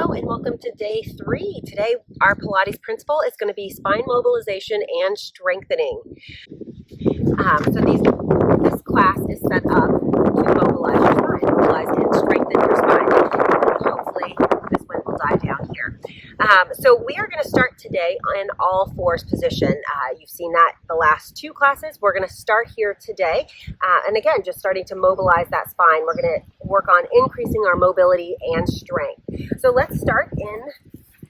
Hello and welcome to day 3. Today our Pilates principle is going to be spine mobilization and strengthening. This class is set up to mobilize your spine, mobilize and strengthen your spine. Hopefully this wind will die down here. So we are going to start today in all fours position. You've seen that the last 2 classes. We're going to start here today. And again, just starting to mobilize that spine. We're going to work on increasing our mobility and strength. So let's start in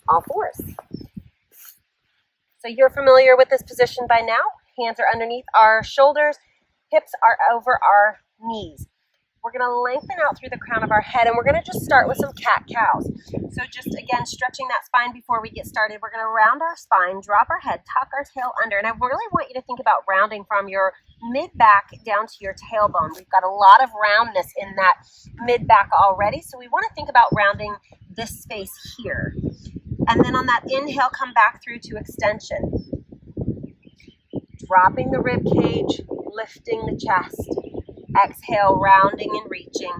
all fours. So you're familiar with this position by now. Hands are underneath our shoulders. Hips are over our knees. We're going to lengthen out through the crown of our head, and we're going to just start with some cat-cows. So just, again, stretching that spine before we get started. We're going to round our spine, drop our head, tuck our tail under, and I really want you to think about rounding from your mid-back down to your tailbone. We've got a lot of roundness in that mid-back already, so we want to think about rounding this space here. And then on that inhale, come back through to extension. Dropping the rib cage, lifting the chest. Exhale, rounding and reaching.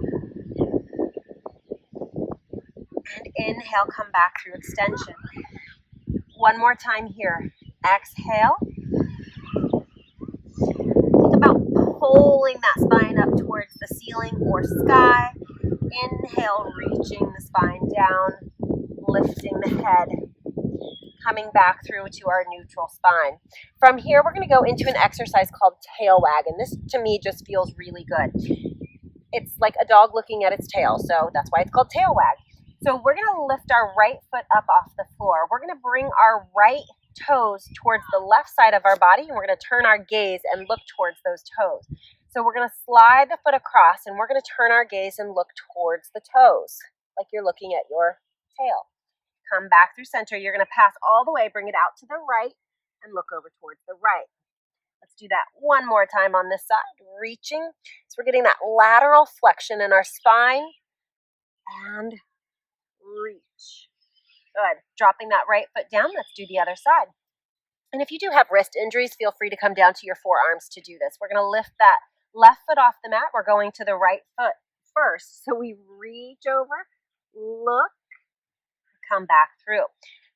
And inhale, come back through extension. One more time here. Exhale. Think about pulling that spine up towards the ceiling or sky. Inhale, reaching the spine down, lifting the head. Coming back through to our neutral spine. From here, we're going to go into an exercise called tail wag, and this to me just feels really good. It's like a dog looking at its tail, so that's why it's called tail wag. So we're going to lift our right foot up off the floor. We're going to bring our right toes towards the left side of our body, and we're going to turn our gaze and look towards those toes. So we're going to slide the foot across, and we're going to turn our gaze and look towards the toes, like you're looking at your tail. Come back through center. You're going to pass all the way, bring it out to the right, and look over towards the right. Let's do that one more time on this side. Reaching. So we're getting that lateral flexion in our spine. And reach. Good. Dropping that right foot down. Let's do the other side. And if you do have wrist injuries, feel free to come down to your forearms to do this. We're going to lift that left foot off the mat. We're going to the right foot first. So we reach over, look, come back through.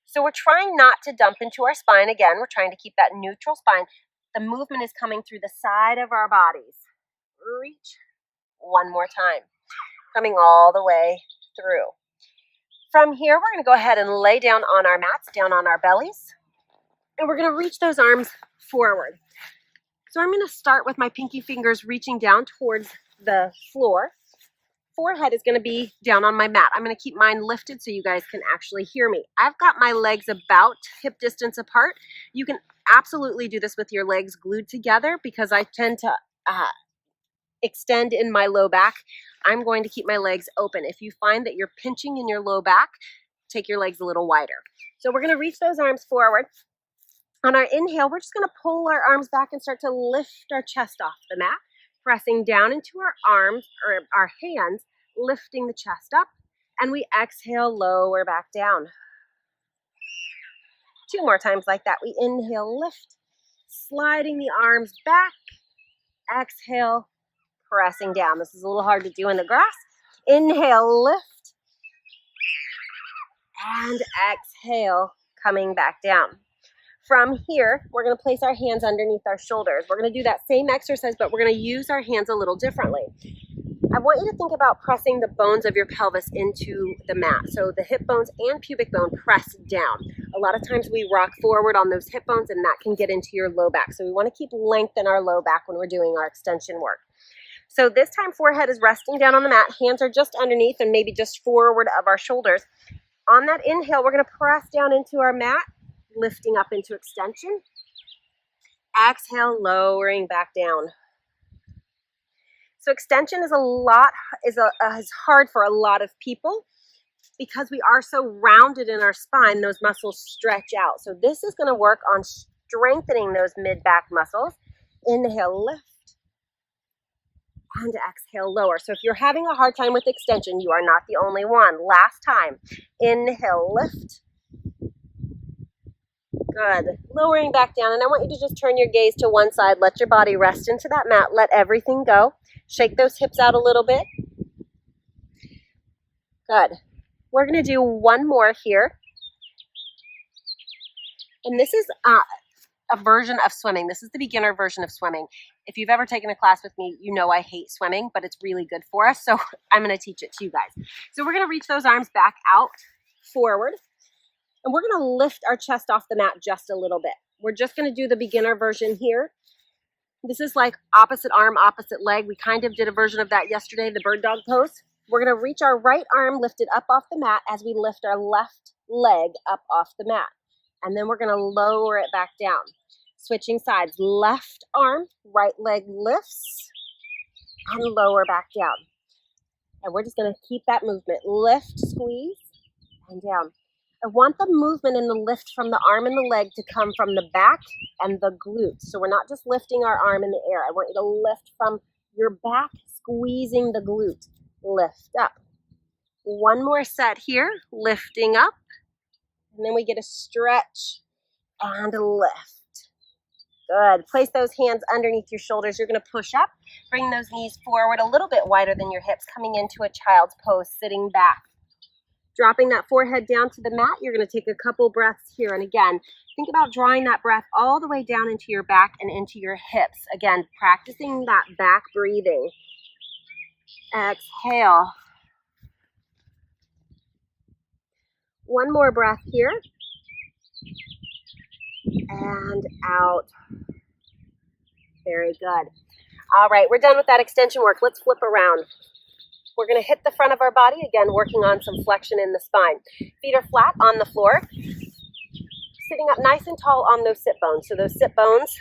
So we're trying not to dump into our spine. Again, we're trying to keep that neutral spine. The movement is coming through the side of our bodies. Reach. One more time. Coming all the way through. From here, we're going to go ahead and lay down on our mats, down on our bellies. And we're going to reach those arms forward. So I'm going to start with my pinky fingers reaching down towards the floor. Forehead is going to be down on my mat. I'm going to keep mine lifted so you guys can actually hear me. I've got my legs about hip distance apart. You can absolutely do this with your legs glued together because I tend to extend in my low back. I'm going to keep my legs open. If you find that you're pinching in your low back, take your legs a little wider. So we're going to reach those arms forward. On our inhale, we're just going to pull our arms back and start to lift our chest off the mat. Pressing down into our arms or our hands, lifting the chest up, and we exhale, lower back down. 2 more times like that. We inhale, lift, sliding the arms back, exhale, pressing down. This is a little hard to do in the grass. Inhale, lift, and exhale, coming back down. From here, we're going to place our hands underneath our shoulders. We're going to do that same exercise, but we're going to use our hands a little differently. I want you to think about pressing the bones of your pelvis into the mat. So the hip bones and pubic bone press down. A lot of times we rock forward on those hip bones, and that can get into your low back. So we want to keep length in our low back when we're doing our extension work. So this time, forehead is resting down on the mat. Hands are just underneath and maybe just forward of our shoulders. On that inhale, we're going to press down into our mat, lifting up into extension. Exhale, lowering back down. So extension is hard for a lot of people because we are so rounded in our spine, those muscles stretch out. So this is going to work on strengthening those mid-back muscles. Inhale, lift, and exhale, lower. So if you're having a hard time with extension, you are not the only one. Last time. Inhale, lift. Good. Lowering back down, and I want you to just turn your gaze to one side. Let your body rest into that mat. Let everything go. Shake those hips out a little bit. Good. We're going to do one more here. And this is a version of swimming. This is the beginner version of swimming. If you've ever taken a class with me, you know I hate swimming, but it's really good for us. So I'm going to teach it to you guys. So we're going to reach those arms back out forward. And we're going to lift our chest off the mat just a little bit. We're just going to do the beginner version here. This is like opposite arm, opposite leg. We kind of did a version of that yesterday, the bird dog pose. We're going to reach our right arm lifted up off the mat as we lift our left leg up off the mat. And then we're going to lower it back down. Switching sides, left arm, right leg lifts, and lower back down. And we're just going to keep that movement. Lift, squeeze, and down. I want the movement and the lift from the arm and the leg to come from the back and the glutes. So we're not just lifting our arm in the air. I want you to lift from your back, squeezing the glute. Lift up. One more set here, lifting up. And then we get a stretch and a lift. Good. Place those hands underneath your shoulders. You're going to push up. Bring those knees forward a little bit wider than your hips, coming into a child's pose, sitting back. Dropping that forehead down to the mat, you're going to take a couple breaths here. And again, think about drawing that breath all the way down into your back and into your hips. Again, practicing that back breathing. Exhale. One more breath here. And out. Very good. All right, we're done with that extension work. Let's flip around. We're going to hit the front of our body, again, working on some flexion in the spine. Feet are flat on the floor. Sitting up nice and tall on those sit bones. So those sit bones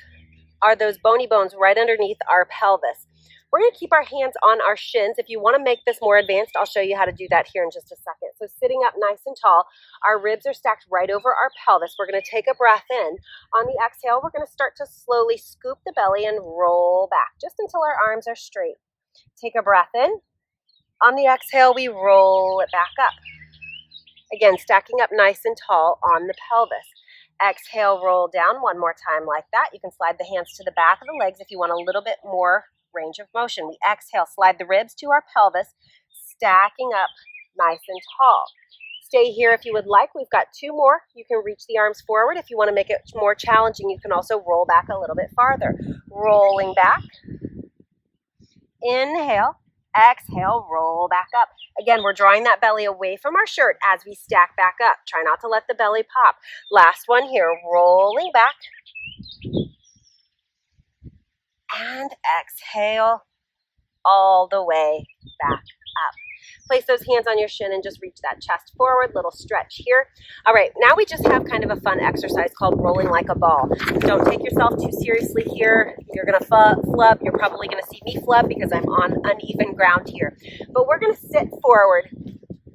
are those bony bones right underneath our pelvis. We're going to keep our hands on our shins. If you want to make this more advanced, I'll show you how to do that here in just a second. So sitting up nice and tall, our ribs are stacked right over our pelvis. We're going to take a breath in. On the exhale, we're going to start to slowly scoop the belly and roll back, just until our arms are straight. Take a breath in. On the exhale, we roll it back up. Again, stacking up nice and tall on the pelvis. Exhale, roll down one more time like that. You can slide the hands to the back of the legs if you want a little bit more range of motion. We exhale, slide the ribs to our pelvis, stacking up nice and tall. Stay here if you would like. We've got two more. You can reach the arms forward. If you want to make it more challenging, you can also roll back a little bit farther. Rolling back. Inhale. Exhale, roll back up. Again, we're drawing that belly away from our shirt as we stack back up. Try not to let the belly pop. Last one here, rolling back. And exhale all the way back up. Place those hands on your shin and just reach that chest forward. Little stretch here. All right, now we just have kind of a fun exercise called rolling like a ball. Don't take yourself too seriously here. You're going to flub. You're probably going to see me flub because I'm on uneven ground here. But we're going to sit forward.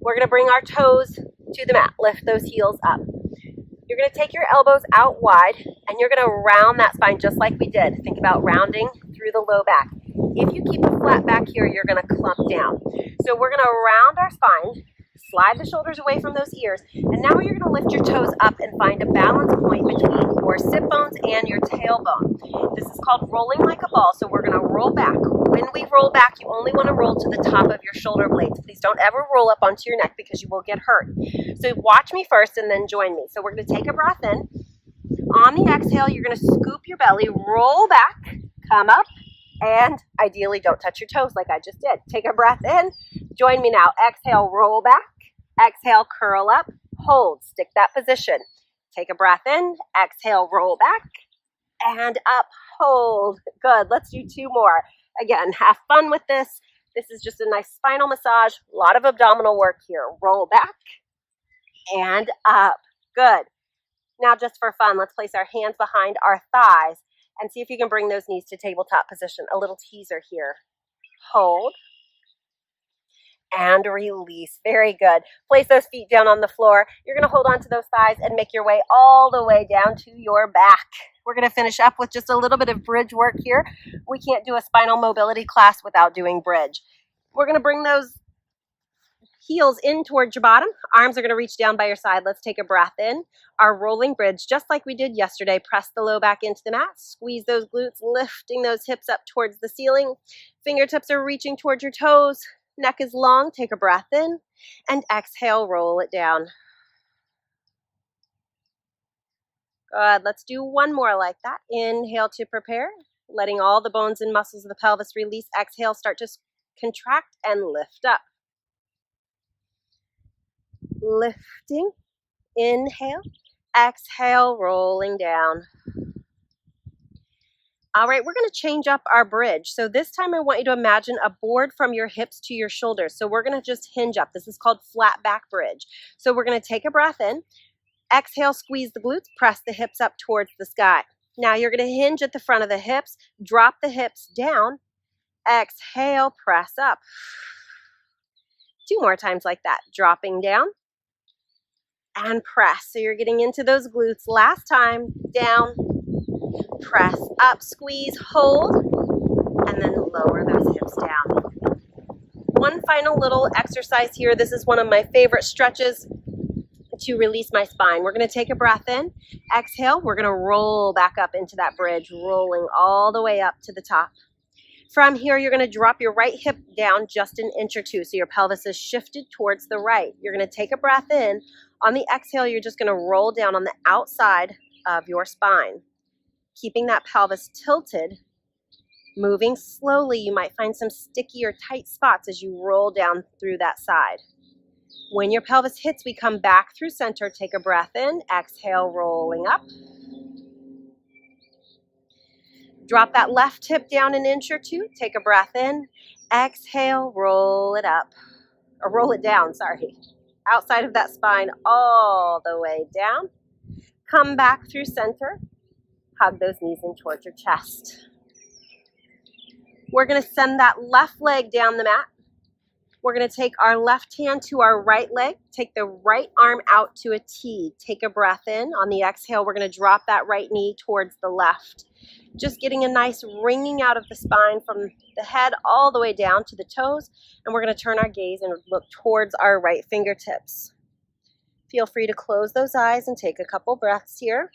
We're going to bring our toes to the mat. Lift those heels up. You're going to take your elbows out wide, and you're going to round that spine just like we did. Think about rounding through the low back. If you keep a flat back here, you're going to clump down. So we're going to round our spine, slide the shoulders away from those ears, and now you're going to lift your toes up and find a balance point between your sit bones and your tailbone. This is called rolling like a ball, so we're going to roll back. When we roll back, you only want to roll to the top of your shoulder blades. Please don't ever roll up onto your neck because you will get hurt. So watch me first and then join me. So we're going to take a breath in. On the exhale, you're going to scoop your belly, roll back, come up, and ideally don't touch your toes like I just did. Take a breath in. Join me now. Exhale, roll back. Exhale, curl up. Hold. Stick that position. Take a breath in. Exhale, roll back. And up. Hold. Good. Let's do two more. Again, have fun with this. This is just a nice spinal massage. A lot of abdominal work here. Roll back and up. Good. Now just for fun, let's place our hands behind our thighs and see if you can bring those knees to tabletop position. A little teaser here. Hold. And release. Very good. Place those feet down on the floor. You're going to hold on to those thighs and make your way all the way down to your back. We're going to finish up with just a little bit of bridge work here. We can't do a spinal mobility class without doing bridge. We're going to bring those heels in towards your bottom. Arms are going to reach down by your side. Let's take a breath in. Our rolling bridge, just like we did yesterday. Press the low back into the mat. Squeeze those glutes, lifting those hips up towards the ceiling. Fingertips are reaching towards your toes. Neck is long. Take a breath in. And exhale, roll it down. Good. Let's do one more like that. Inhale to prepare, letting all the bones and muscles of the pelvis release. Exhale, start to contract and lift up. Lifting. Inhale. Exhale, rolling down. All right, we're going to change up our bridge. So this time I want you to imagine a board from your hips to your shoulders. So we're going to just hinge up. This is called flat back bridge. So we're going to take a breath in. Exhale, squeeze the glutes, press the hips up towards the sky. Now you're going to hinge at the front of the hips, drop the hips down. Exhale, press up. 2 more times like that. Dropping down and press. So you're getting into those glutes. Last time, down, press up, squeeze, hold, and then lower those hips down. One final little exercise here. This is one of my favorite stretches to release my spine. We're going to take a breath in. Exhale. We're going to roll back up into that bridge, rolling all the way up to the top. From here, you're going to drop your right hip down just an inch or two, so your pelvis is shifted towards the right. You're going to take a breath in. On the exhale, you're just going to roll down on the outside of your spine, keeping that pelvis tilted. Moving slowly, you might find some sticky or tight spots as you roll down through that side. When your pelvis hits, we come back through center. Take a breath in. Exhale, rolling up. Drop that left hip down an inch or two. Take a breath in. Exhale, roll it up. Or roll it down, sorry. Outside of that spine, all the way down. Come back through center. Hug those knees in towards your chest. We're going to send that left leg down the mat. We're going to take our left hand to our right leg. Take the right arm out to a T. Take a breath in. On the exhale, we're going to drop that right knee towards the left. Just getting a nice ringing out of the spine from the head all the way down to the toes. And we're going to turn our gaze and look towards our right fingertips. Feel free to close those eyes and take a couple breaths here.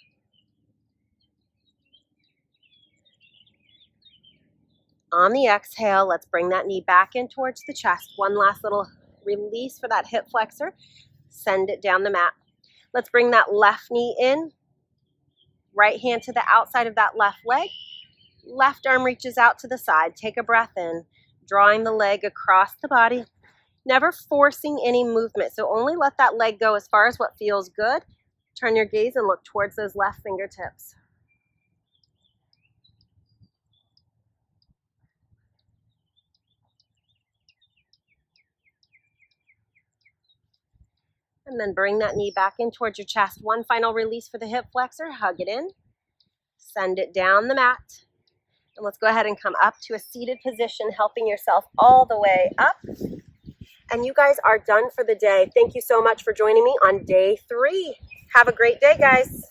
On the exhale, let's bring that knee back in towards the chest. One last little release for that hip flexor. Send it down the mat. Let's bring that left knee in. Right hand to the outside of that left leg. Left arm reaches out to the side. Take a breath in, drawing the leg across the body. Never forcing any movement, so only let that leg go as far as what feels good. Turn your gaze and look towards those left fingertips. And then bring that knee back in towards your chest. One final release for the hip flexor. Hug it in. Send it down the mat. And let's go ahead and come up to a seated position, helping yourself all the way up. And you guys are done for the day. Thank you so much for joining me on day 3. Have a great day, guys.